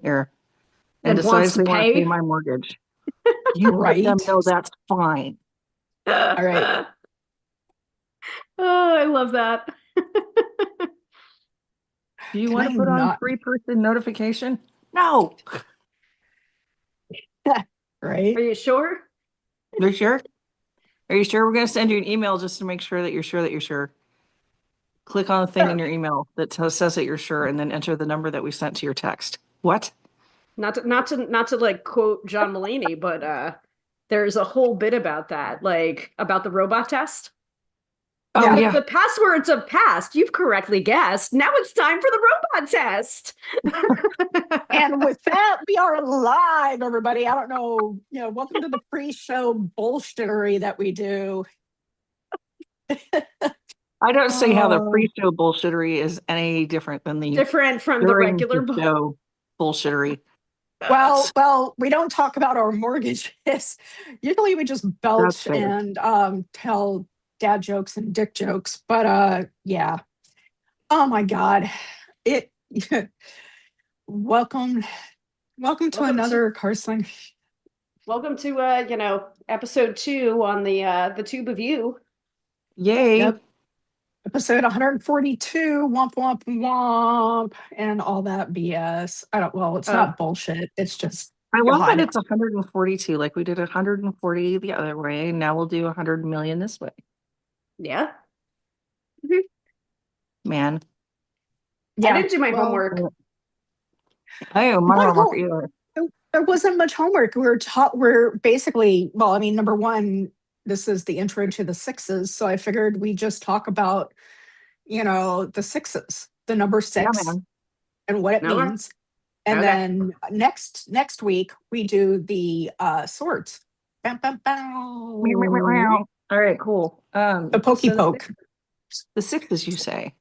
here and And wants decides to they want to pay pay. my mortgage, you let them Right. know that's fine. All right. Oh, I love that. Do you Can want I to put on not? three-person notification? No. Are Right. you sure? Are you sure? Are you sure we're going to send you an email just to make sure that you're sure that you're sure? Click on the thing in Sure. your email that says that you're sure, and then enter the number that we sent to your text. What? Not to like quote John Mulaney, but there's a whole bit about that, like about the robot test. Oh Yeah. yeah. The passwords have passed. You've correctly guessed. Now it's time for the robot test. And with that, we are live, everybody. I don't know, welcome to the pre-show bullshittery that we do. I don't see how the Oh, pre-show bullshittery is any different than the Different from the during regular the show bullshittery. well, we don't talk about our mortgages. Usually we just That's belch fair. and tell dad jokes and dick jokes. But yeah. Oh my God. It welcome to welcome to another Cardslingers. welcome to episode 2 on the Tube of You. Yay. Yep. Episode 142, womp womp womp, and all that BS. I don't, well, it's Uh not bullshit. It's just I love that God. it's 142. Like we did 140 the other way. Now we'll do 100 million this way. yeah. Man. I Yeah. didn't do my Well, homework. I owe my what homework whole either. there wasn't much homework. We're basically, well, I mean, number one, this is the intro to the sixes. So I figured we just talk about, the sixes, the number Yeah, six man. and what it Okay. means. And Okay. then next week we do the swords. Bam, bam, Meow, meow, meow, bam. meow. All right, cool. The pokey So poke. the sixes, you say.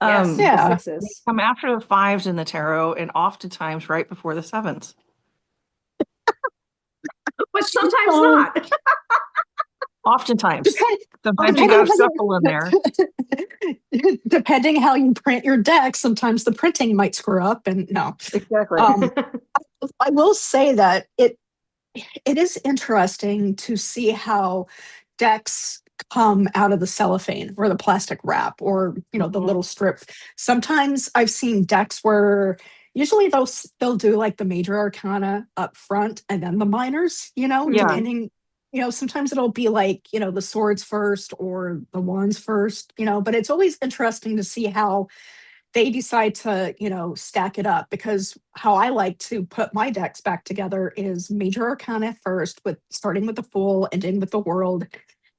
Yes, the Yeah. They sixes. come after the fives in the tarot and oftentimes right before the sevens. But sometimes Um, not. Oftentimes. depend, Sometimes you depending got to how shuffle in there. depending how you print your deck, sometimes the printing might screw up. And no, Exactly. um, I will say that it is interesting to see how decks come out of the cellophane or the plastic wrap or the Mhm. little strip. Sometimes I've seen decks where usually they'll do like the major arcana up front and then the minors, Yeah. depending. Sometimes it'll be like, the swords first or the wands first, but it's always interesting to see how they decide to, stack it up, because how I like to put my decks back together is major arcana first, with starting with the Fool, ending with the World,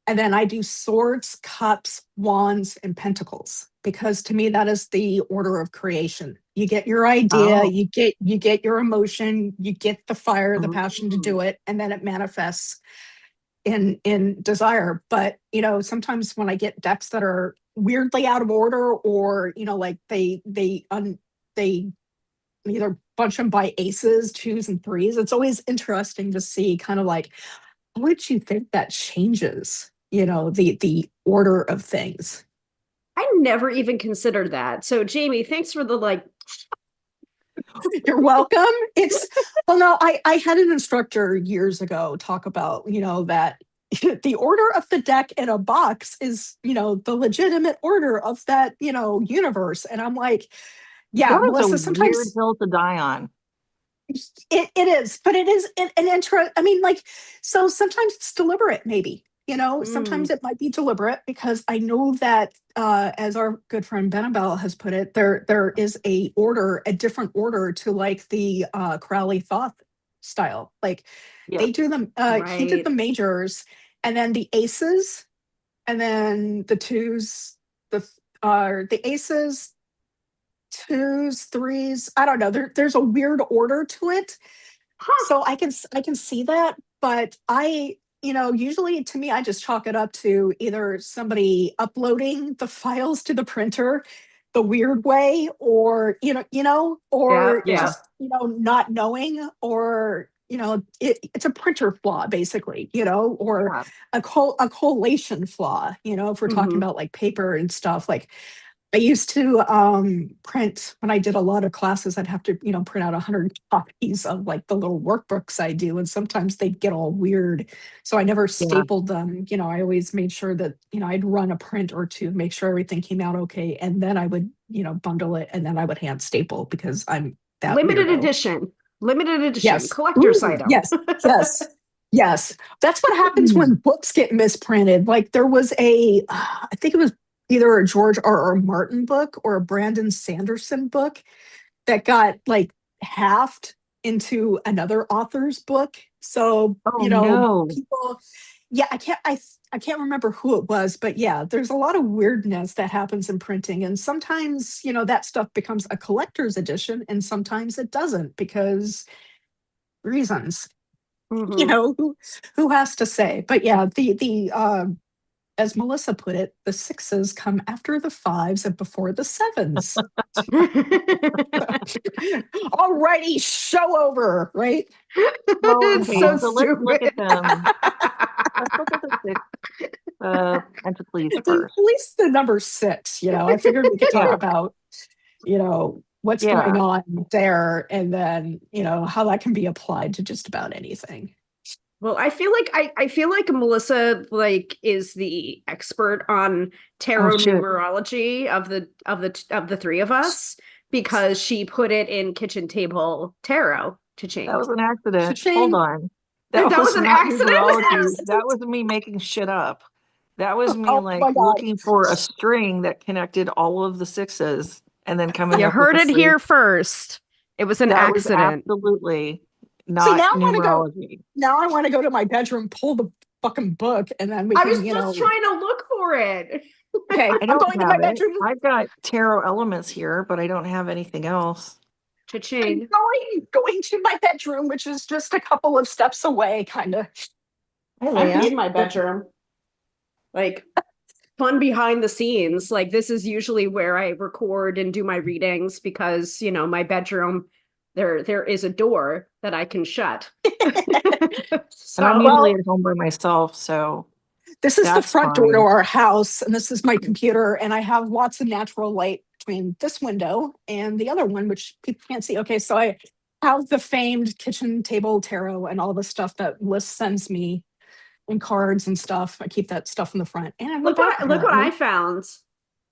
and then I do swords, cups, wands, and pentacles, because to me that is the order of creation. You get your idea, Oh. you get your emotion, you get the fire, the passion to do Mm. it, and then it manifests in desire. But sometimes when I get decks that are weirdly out of order, or like they either bunch them by aces, twos, and threes, it's always interesting to see kind of like, how would you think that changes the order of things. I never even considered that. So, Jaymi, thanks for the like. You're welcome. It's well, no, I had an instructor years ago talk about, that the order of the deck in a box is, the legitimate order of that, universe. And I'm like, yeah, That is a Melissa, weird sometimes hill to die on. it is, but it is an intro. I mean, like, so sometimes it's deliberate, maybe. Sometimes Mm, it might be deliberate, because I know that, as our good friend Benabel has put it, there is a different order to like the Crowley Thoth style. Like Yep. they do them. He did the right. majors, and then the aces, and then the twos, the aces, twos, threes. I don't know. There's a weird order to it, Huh. so I can see that. But I, usually to me, I just chalk it up to either somebody uploading the files to the printer the weird way, or Yeah, or yeah. Yeah. just not knowing, or it's a printer flaw, basically, or Yeah. a collation flaw, if we're talking Hmm. about like paper and stuff. Like, I used to print when I did a lot of classes. I'd have to, print out 100 copies of like the little workbooks I do, and sometimes they'd get all weird. So I never Yeah. stapled them. I always made sure that I'd run a print or two, make sure everything came out okay, and then I would bundle it, and then I would hand staple because I'm that Limited weirdo. edition. Limited edition. Yes. Collector's Ooh, item. yes. Yes. Yes. That's what happens when books get misprinted. Like there was I think it was either a George R. R. Martin book or a Brandon Sanderson book that got like halved into another author's book. So, Oh, no. people, yeah, I can't remember who it was, but yeah, there's a lot of weirdness that happens in printing. And sometimes, that stuff becomes a collector's edition and sometimes it doesn't because reasons. Mhm. Who has to say? But yeah, the as Melissa put it, the sixes come after the fives and before the sevens. Alrighty, show over, right? Well, It's okay, so so let's look stupid. at them. Let's look at the six entities At first. least the number six, I figured we could talk Yeah. about, what's Yeah. going on there and then, how that can be applied to just about anything. Well, I feel like Melissa is the expert on tarot shit. numerology of the three of us because she put it in kitchen table tarot to change. That was an accident. Cha-ching. Hold on. That was an not accident? numerology. That was me making shit up. That was me Oh my God. looking for a string that connected all of the sixes and then coming You up heard with it here first. It was an that was accident. absolutely See, not now I want to go. numerology. Now I want to go to my bedroom, pull the fucking book, and then we I can, was just trying to look for it. Okay, I I'm don't going to my have it. bedroom. I've got tarot elements here, but I don't have anything else. I'm Cha-ching. going to my bedroom, which is just a couple of steps away, kind of. I'm in my bedroom. Like fun behind the scenes. Like this is usually where I record and do my readings because, my bedroom there is a door that I can shut. And I'm Well, usually at home by myself, so this is the that's front door to fine. our house, and this is my computer, and I have lots of natural light between this window and the other one, which people can't see. Okay, so I have the famed kitchen table tarot and all the stuff that Liz sends me and cards and stuff. I keep that stuff in the front. And I have Look the what I found.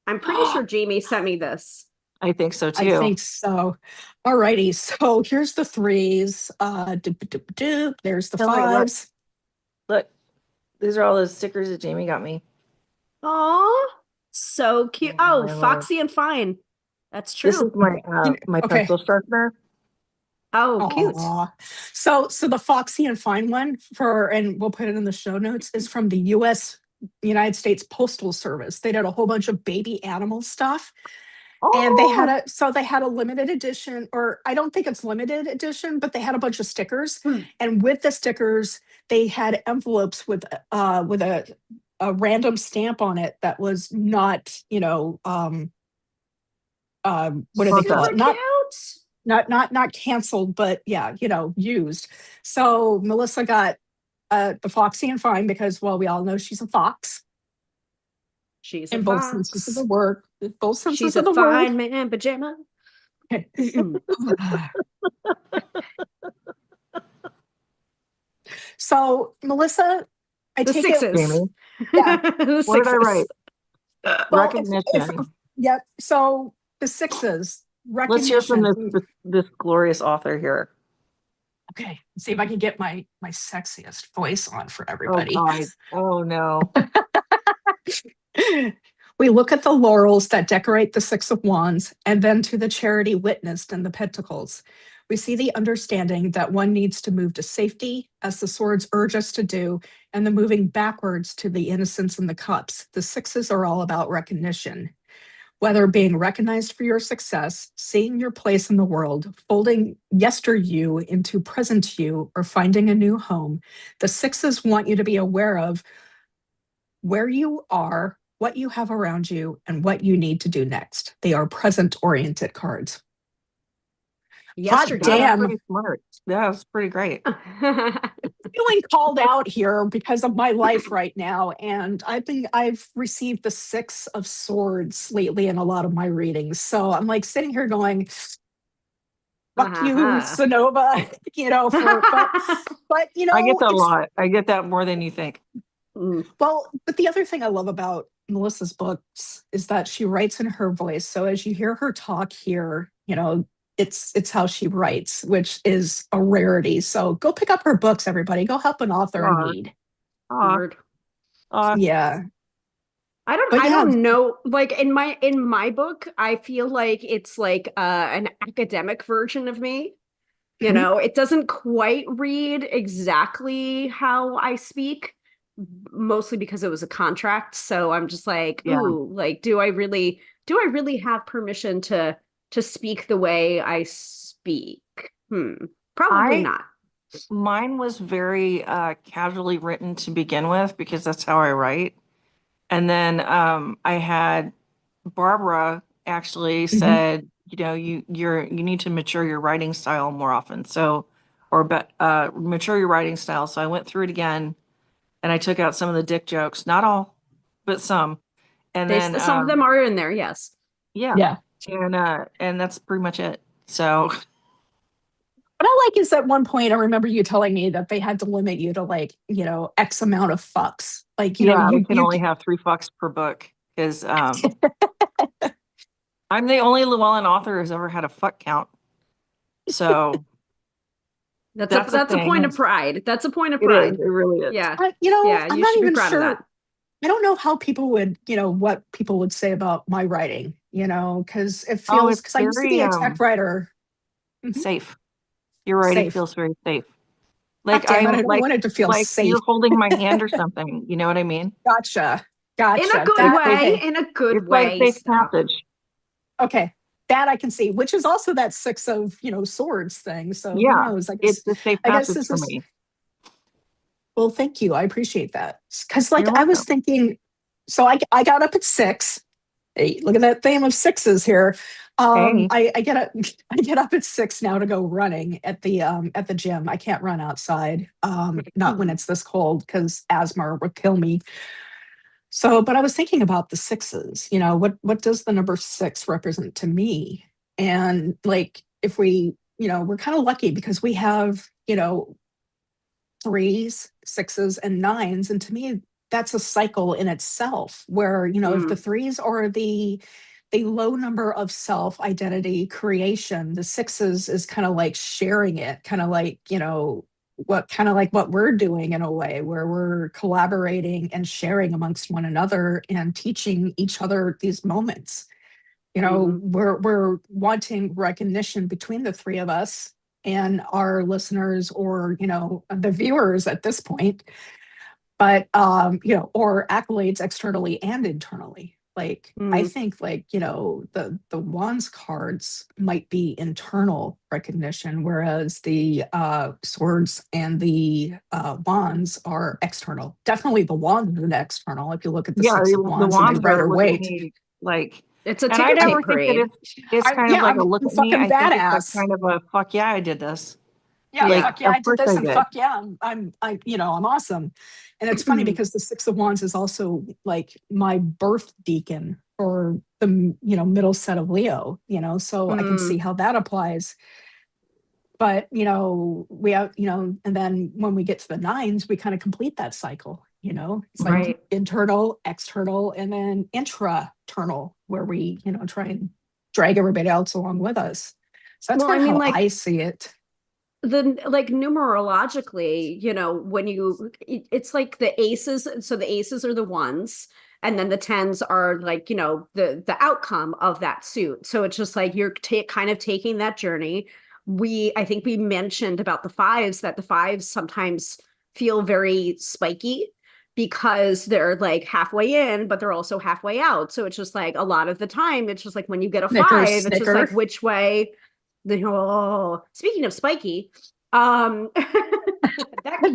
I'm pretty sure Jaymi sent me this. I think so too. I think so. Alrighty, so here's the threes. There's the Oh, wait, look. fives. Look, these are all those stickers that Jaymi got me. Oh, so cute. Oh, Oh, my Lord. Foxy and Fine. That's true. This is my my Okay. pencil sharpener. Oh, cute. Aw. So the Foxy and Fine one and we'll put it in the show notes, is from the United States Postal Service. They did a whole bunch of baby animal stuff. And they had a limited edition, or I don't think it's limited edition, but they had a bunch of stickers. And with the stickers, they had envelopes with a random stamp on it that was not, what do they call it? Not canceled, but yeah, used. So Melissa got the Foxy and Fine because, well, we all know she's a fox. She's in a both fox. senses of the word. Both senses She's of a the fine word. man pajama. So, Melissa, I The take sixes. Jaymi. Yeah. The What did I sixes. write? Well, Recognition. Yep. So the sixes. Let's hear from Recognition. this glorious author here. Okay. Let's see if I can get my sexiest voice on for Oh everybody. God. Oh no. We look at the laurels that decorate the Six of Wands and then to the charity witnessed in the Pentacles. We see the understanding that one needs to move to safety, as the swords urge us to do, and the moving backwards to the innocence in the cups. The sixes are all about recognition. Whether being recognized for your success, seeing your place in the world, folding yester you into present you, or finding a new home, the sixes want you to be aware of where you are, what you have around you, and what you need to do next. They are present-oriented cards. Yesterday. Hot damn. Pretty smart. Yeah, it's pretty great. feeling called out here because of my life right now, and I've received the Six of Swords lately in a lot of my readings. So I'm like sitting here going, "Fuck you, Sonova," but I get that a it's lot. I get that more than you think. well. But the other thing I love about Melissa's books is that she writes in her voice. So as you hear her talk here, it's how she writes, which is a rarity. So go pick up her books, everybody. Go help an author in need. Word. Yeah. I don't know. Like in my book, I feel like it's like an academic version of me. It doesn't quite read exactly how I speak, mostly because it was a contract. So I'm just like, ooh, like, do I really have permission to speak the way I speak? Probably not. Mine was very casually written to begin with because that's how I write. And then I had Barbara actually said, you need to mature your writing style more often. So, mature your writing style. So I went through it again and I took out some of the dick jokes, not all, but some. And then some of them are in there, yes. Yeah. And that's pretty much it. So what I like is at one point I remember you telling me that they had to limit you to like, X amount of fucks. Like, we can only have 3 fucks per book because I'm the only Llewellyn author who's ever had a fuck count. So that's a point of pride. That's a point of pride. It really is. Yeah. I'm not even sure. I don't know how people would, what people would say about my writing, because it feels, because I used to be a tech writer. Safe. Your writing feels very safe. Like I don't want it to feel like safe. You're holding my hand or something. You know what I mean? Gotcha. In a good way. In a good way. Like safe passage. Okay. That I can see, which is also that Six of, Swords thing. So who knows? It's the safe passage for me. Well, thank you. I appreciate that. Because I was thinking, so I got up at 6. Hey, look at that theme of sixes here. I get up at 6 now to go running at the gym. I can't run outside, not when it's this cold because asthma would kill me. So, but I was thinking about the sixes. What does the number 6 represent to me? And like, if we, we're kind of lucky because we have 3s, 6s, and 9s, and to me, that's a cycle in itself where, if the 3s are the low number of self identity creation, the 6s is kind of like sharing it, kind of like, what we're doing in a way where we're collaborating and sharing amongst one another and teaching each other these moments. We're wanting recognition between the 3 of us and our listeners or, the viewers at this point. But or accolades externally and internally. Like I think the wands cards might be internal recognition, whereas the swords and the wands are external. Definitely the wands are external. If you look at the 6 of wands, the wands and the Rider Waite, like it's a ticker tape parade. It's kind of like a look at me. I badass. think it's kind of a fuck yeah, I did this. Yeah, fuck yeah, I did this, and fuck yeah, I'm awesome. And it's funny because the 6 of Wands is also like my birth deacon for the middle set of Leo. So I can see how that applies. But we have and then when we get to the 9s, we kind of complete that cycle. It's like internal, external, and then intraternal, where we try and drag everybody else along with us. So that's kind of how I see it. Like numerologically, when it's like the aces. So the aces are the ones, and then the 10s are like, the outcome of that suit. So it's just like you're kind of taking that journey. I think we mentioned about the 5s that the 5s sometimes feel very spiky because they're like halfway in, but they're also halfway out. So it's just like a lot of the time, it's just like when you get a 5, it's just like which way. Speaking of spiky,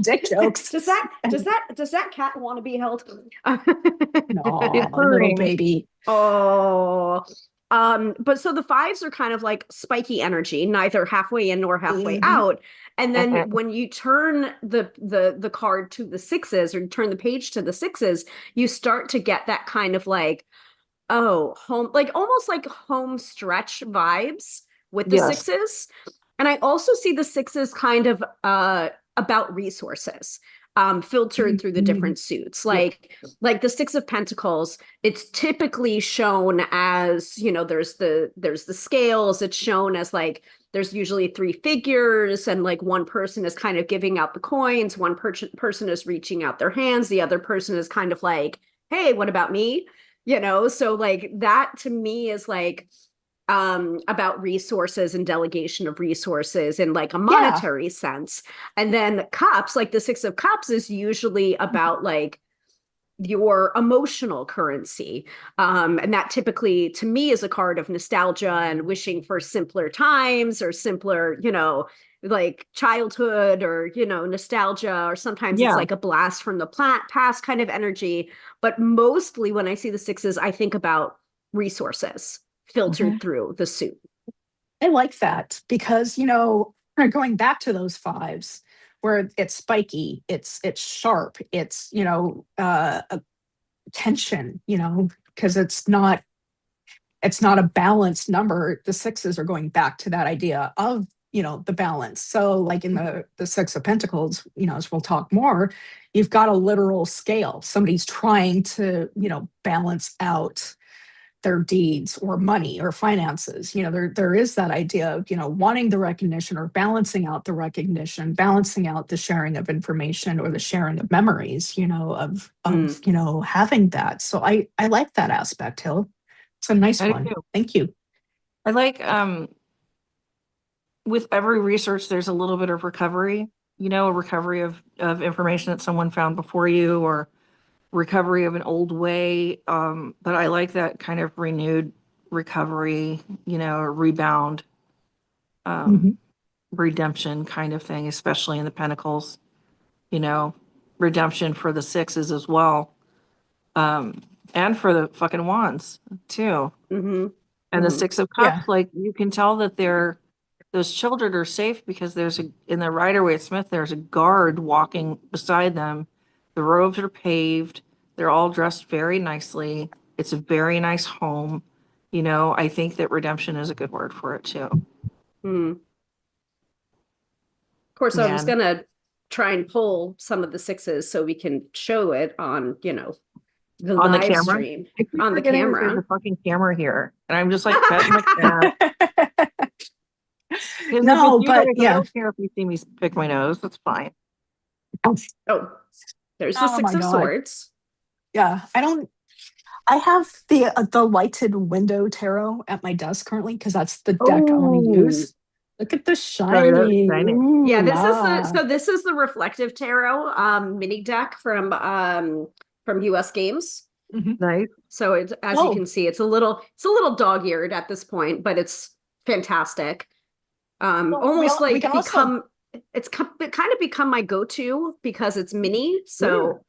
dick jokes. Does that cat want to be held? No, little baby. Oh, But so the fives are kind of like spiky energy, neither halfway in nor halfway out. And then when you turn the card to the sixes, or you turn the page to the sixes, you start to get that kind of like, oh, home, like almost like home stretch vibes with the Yes. sixes. And I also see the sixes kind of about resources, filtered through the different suits. Like the Six of Pentacles, it's typically shown as, you know, there's the scales. It's shown as like there's usually three figures, and like one person is kind of giving out the coins, one person is reaching out their hands, the other person is kind of like, hey, what about me? You know, so like that to me is like about resources and delegation of resources in like a monetary sense. And then cups, like the Six of Cups, is usually about like your emotional currency. And that typically to me is a card of nostalgia and wishing for simpler times, or simpler, you know, like childhood, or, you know, nostalgia, or sometimes it's like a blast from the past kind of energy. But mostly when I see the sixes, I think about resources filtered through the suit. I like that because, you know, going back to those fives where it's spiky, it's sharp, it's, you know, tension, you know, because it's not a balanced number. The sixes are going back to that idea of, you know, the balance. So like in the Six of Pentacles, you know, as we'll talk more, you've got a literal scale. Somebody's trying to, you know, balance out their deeds or money or finances. You know, there is that idea of, you know, wanting the recognition or balancing out the recognition, balancing out the sharing of information or the sharing of memories, you know, of you know, having that. So I like that aspect, Hill. It's a nice one. Thank you. I like with every research there's a little bit of recovery, you know, a recovery of information that someone found before you, or recovery of an old way. But I like that kind of renewed recovery, you know, or rebound, redemption kind of thing, especially in the Pentacles, you know, redemption for the sixes as well. And for the fucking wands too. And the Six of Cups, like you can tell that those children are safe because in the Rider-Waite-Smith, there's a guard walking beside them. The roads are paved. They're all dressed very nicely. It's a very nice home. You know, I think that redemption is a good word for it too. Of course, I was gonna try and pull some of the sixes so we can show it on, you know, the on live the camera stream on the camera. There's a fucking camera here, and I'm just like petting the cat. No, but I don't care if you see me pick my nose. That's fine. Oh, there's the Six of Swords. Yeah, I have the lighted window tarot at my desk currently because that's the deck I want to use. Look at the shiny. Ooh, yeah, this is the reflective tarot mini deck from US Games. Nice. So it's, as you can see, it's a little dog-eared at this point, but it's fantastic. Almost like become it's kind of become my go-to because it's mini. So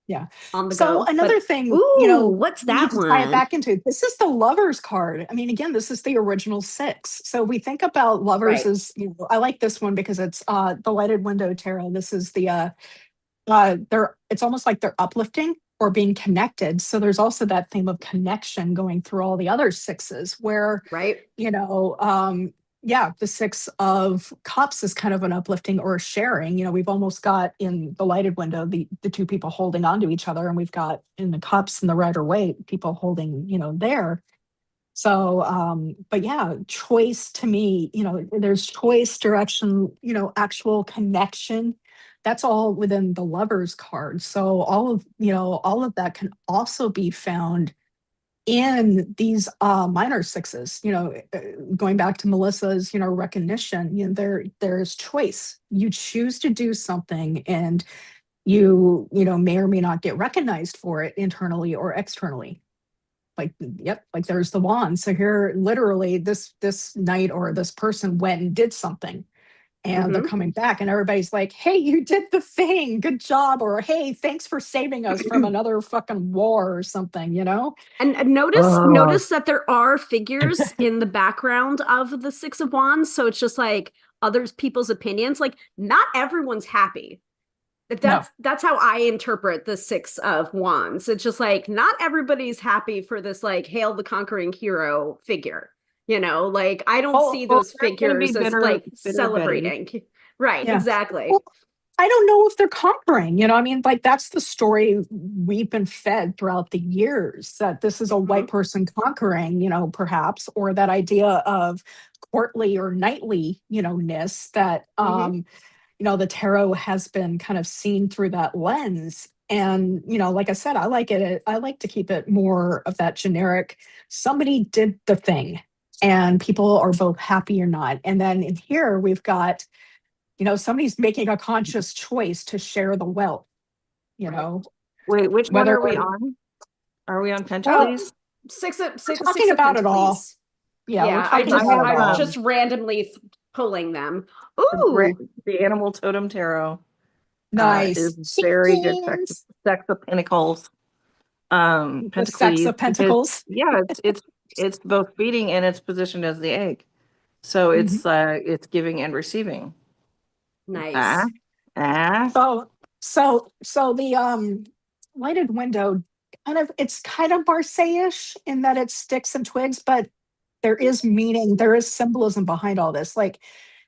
yeah. On the so go. another thing, ooh, you know, what's that one? Tie it back into this is the lovers card. I mean, again, this is the original six. So we think about lovers as, you know, I like this one because it's the lighted window tarot. This is the it's almost like they're uplifting or being connected. So there's also that theme of connection going through all the other sixes where, you know, yeah, the Six of Cups is kind of an uplifting or sharing. You know, we've almost got in the lighted window, the two people holding on to each other, and we've got in the cups and the Rider-Waite people holding, you know, there. So, but yeah, choice to me, you know, there's choice, direction, you know, actual connection. That's all within the lovers card. So all of that can also be found in these minor sixes, you know, going back to Melissa's, you know, recognition, you know, there's choice. You choose to do something and you know, may or may not get recognized for it internally or externally. Like, yep, like there's the wand. So here, literally this knight or this person went and did something. and they're coming back, and everybody's like, hey, you did the thing, good job, or hey, thanks for saving us from another fucking war or something, you know. And notice that there are figures in the background of the Six of Wands, so it's just like others people's opinions. Like, not everyone's happy. That's how I interpret the Six of Wands. It's just like not everybody's happy for this like Hail the Conquering Hero figure. You know, like I don't see those figures as like celebrating. Right, exactly. Well, I don't know if they're conquering, you know, I mean, like that's the story we've been fed throughout the years, that this is a white person conquering, you know, perhaps, or that idea of courtly or knightly, you know, ness that you know, the tarot has been kind of seen through that lens. And, you know, like I said, I like to keep it more of that generic, somebody did the thing and people are both happy or not. And then in here we've got, you know, somebody's making a conscious choice to share the wealth, you know. Wait, which one are we on? Are we on Pentacles? Six of talking about it all. Yeah, I'm just randomly pulling them. Ooh, the Animal Totem Tarot. Nice. Is very good. Sex of Pentacles. The Sex of Pentacles. It's both feeding and it's positioned as the egg. So it's giving and receiving. Nice. So the lighted window it's kind of Marseille-ish in that it's sticks and twigs, but there is meaning, there is symbolism behind all this. Like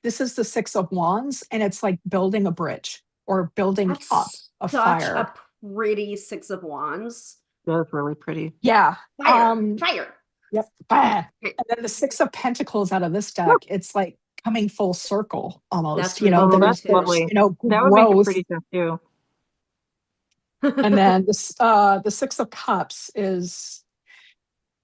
this is the Six of Wands, and it's like building a bridge or building up a fire. Such a pretty Six of Wands. That's really pretty. Yeah. Fire. Yep. And then the Six of Pentacles out of this deck, it's like coming full circle almost. That's you know, that's lovely. You know, that would make it pretty tough too. And then the Six of Cups is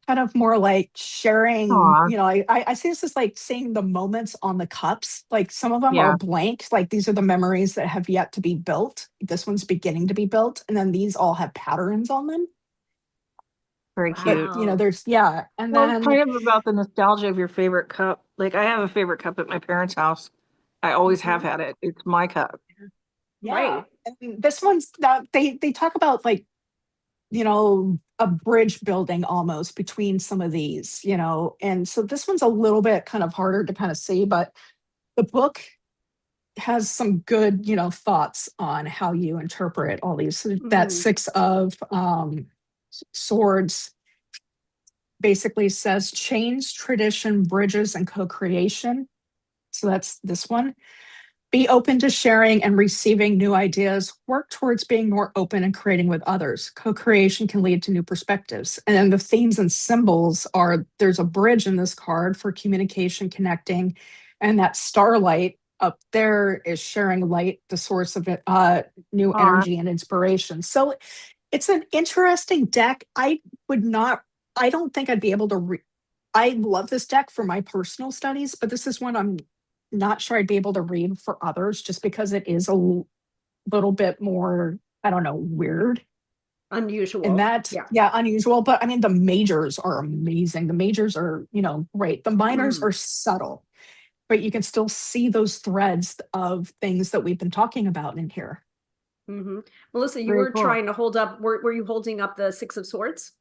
kind of more like sharing. You know, I see this as like seeing the moments on the cups. Like some of them are blank. Like these are the memories that have yet to be built. This one's beginning to be built. And then these all have patterns on them. Very cute. But, you know, there's and then kind of about the nostalgia of your favorite cup. Like I have a favorite cup at my parents' house. I always have had it. It's my cup. Right. And this one's they talk about like, you know, a bridge building almost between some of these, you know. And so this one's a little bit kind of harder to kind of see, but the book has some good, you know, thoughts on how you interpret all these. So that Six of Swords basically says change, tradition, bridges, and co-creation. So that's this one. Be open to sharing and receiving new ideas. Work towards being more open and creating with others. Co-creation can lead to new perspectives. And then the themes and symbols are, there's a bridge in this card for communication, connecting, and that starlight up there is sharing light, the source of new energy and inspiration. So it's an interesting deck. I don't think I'd be able to I love this deck for my personal studies, but this is one I'm not sure I'd be able to read for others just because it is a little bit more, I don't know, weird. Unusual. And that, unusual. But I mean, the majors are amazing. The majors are, you know, great. The minors are subtle, but you can still see those threads of things that we've been talking about in here. Melissa, you were trying to hold up, were you holding up the Six of Swords?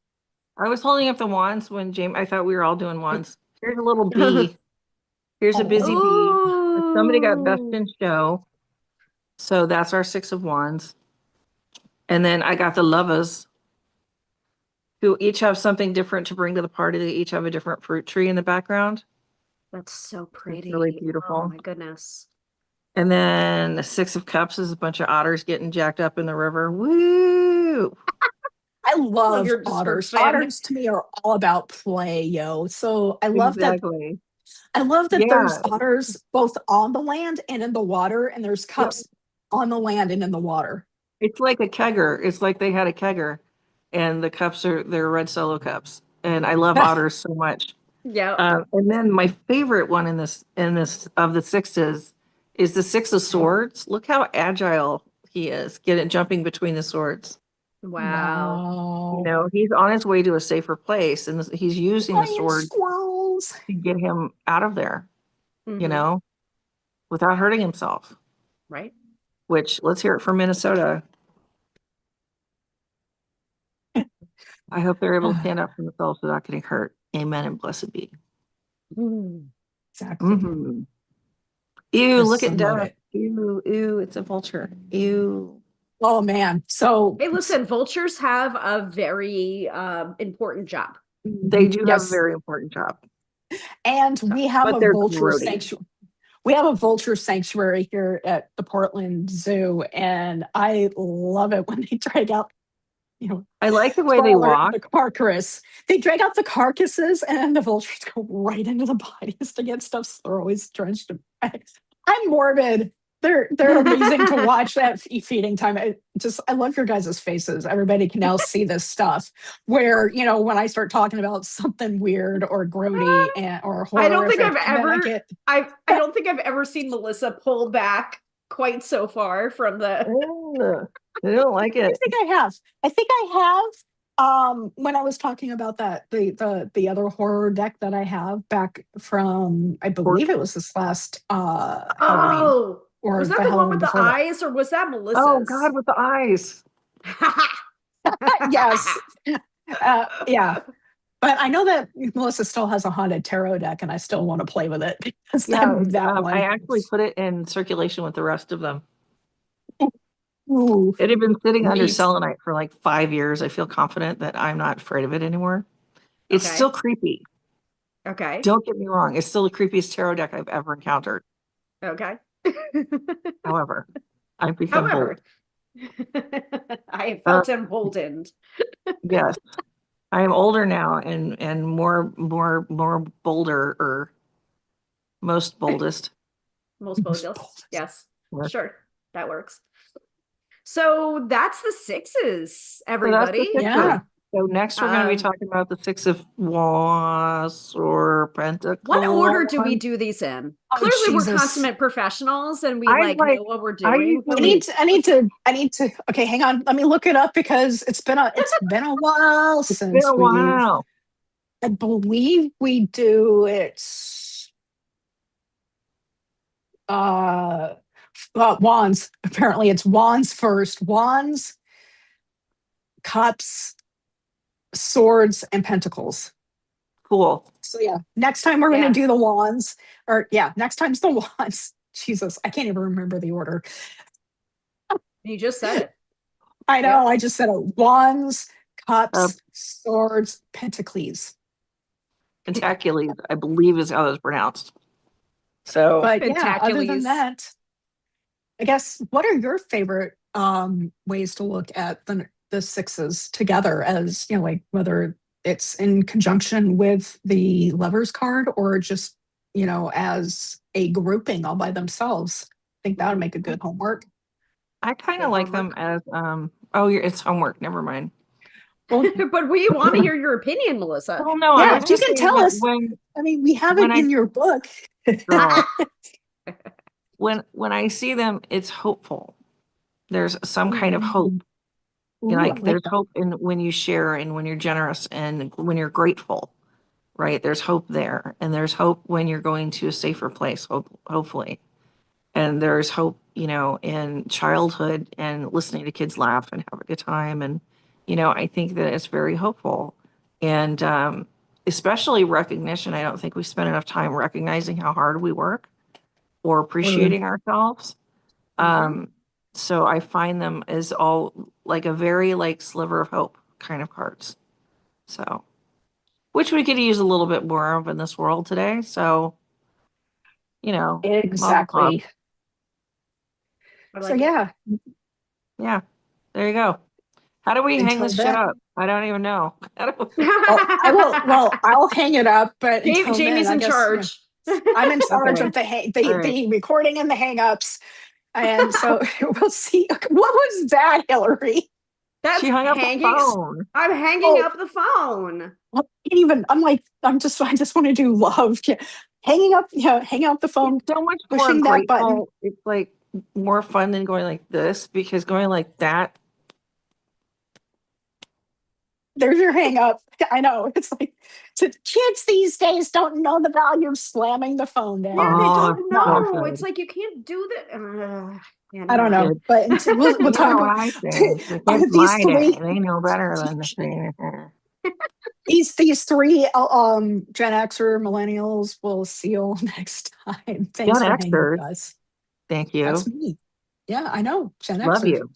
I was holding up the wands when Jaymi, I thought we were all doing wands. Here's a little bee. Here's a busy bee. Somebody got best in show. So that's our Six of Wands. And then I got the lovers, who each have something different to bring to the party. They each have a different fruit tree in the background. That's so pretty. It's really beautiful. Oh my goodness. And then the Six of Cups is a bunch of otters getting jacked up in the river. Woo! I love otters. Otters to me are all about play, yo. So I love that. I love that there's otters both on the land and in the water, and there's cups on the land and in the water. It's like a kegger. It's like they had a kegger, and the cups they're red solo cups. And I love otters so much. Yeah. And then my favorite one in this of the sixes is the Six of Swords. Look how agile he is, jumping between the swords. Wow. You know, he's on his way to a safer place, and he's using the sword to get him out of there. You know, without hurting himself. Right. Which, let's hear it from Minnesota. I hope they're able to stand up for themselves without getting hurt. Amen and blessed be. Exactly. Ew, Just look at unload Duck. it. Ew, it's a vulture. Ew. Oh man. So Hey, listen, vultures have a very important job. They do have a yes. very important job. And we have But a they're vulture grody. sanctuary. We have a vulture sanctuary here at the Portland Zoo, and I love it when they drag out, I like the way they spoiler, walk. the carcass. They drag out the carcasses, and the vultures go right into the bodies to get stuff. They're always drenched. I'm morbid. They're amazing to watch at feeding time. I love your guys' faces. Everybody can now see this stuff. Where when I start talking about something weird or grody or horrific, I don't think I've and then ever I get I don't think I've ever seen Melissa pull back quite so far from the Ugh, I don't like I it. think I have. I think I have. When I was talking about that, the other horror deck that I have back from, I believe it was this last Halloween Oh, or was that the the one Halloween with the before that. eyes, or was that Melissa's? Oh God, with the eyes. Yes. Yeah. But I know that Melissa still has a haunted tarot deck, and I still want to play with it because Yeah, that one. I actually put it in circulation with the rest of them. Ooh, It had been sitting under neat. selenite for like 5 years. I feel confident that I'm not afraid of it anymore. It's Okay. still creepy. Okay. Don't get me wrong. It's still the creepiest tarot deck I've ever encountered. Okay. However, I've become bold. I have felt emboldened. Yes, I am older now and more bolder or most boldest. Most boldest. Yes. Yeah. Sure. That works. So that's the sixes, So that's everybody. the sixes. Yeah. So next we're going to be talking about the Six of Wands or Pentacles. What order do we do these in? Oh, Clearly, we're Jesus. consummate professionals, and we I know what we're doing. I need to. Okay, hang on. Let me look it up because it's been a while It's since been a while. I believe we do it. Wands. Apparently, it's wands first. Wands, cups, swords, and pentacles. Cool. So yeah, next time we're going to do the wands, or next time's the wands. Jesus, I can't even remember the order. You just said it. I know. I just said it. Wands, cups, swords, pentacles. Pentacules, I believe is how it's pronounced. So, but yeah, other than that, I guess what are your favorite ways to look at the sixes together, as like whether it's in conjunction with the Lovers card or just as a grouping all by themselves? I think that would make a good homework. I kind of like them as it's homework. Never mind. Well, but we want to hear your opinion, Melissa. Well, no, yeah, if you can tell us. We have it in your book. Girl, when I see them, it's hopeful. There's some kind of hope. There's hope in when you share and when you're generous and when you're grateful, right? There's hope there, and there's hope when you're going to a safer place, hopefully. And there's hope, in childhood and listening to kids laugh and have a good time. And, I think that it's very hopeful. And especially recognition. I don't think we spend enough time recognizing how hard we work or appreciating ourselves. So I find them as all like a very sliver of hope kind of cards. So, which we could use a little bit more of in this world today. So, exactly. So yeah, there you go. How do we hang this shit up? I don't even know. I'll hang it up. But Jaymi's in charge. I'm in charge of the recording and the hang-ups. And so we'll see. What was that, Hillary? That's she hung up the phone. I'm hanging up the phone. I just want to do love. Hanging up the phone. It's so much pushing more that button. It's more fun than going like this, because going like that. There's your hang up. I know. It's like kids these days don't know the value of slamming the phone down. Yeah, they Oh, don't it's No. so know. good. It's like you can't do that. Yeah, I don't no. know, but we'll You talk know what about I think? The kids these my day, three. they know better than to say. These three Gen Xer millennials will see you all next time. Thanks Gen for hanging with Xers, us. thank That's you. me. Yeah, I know. Gen Love Xers. you.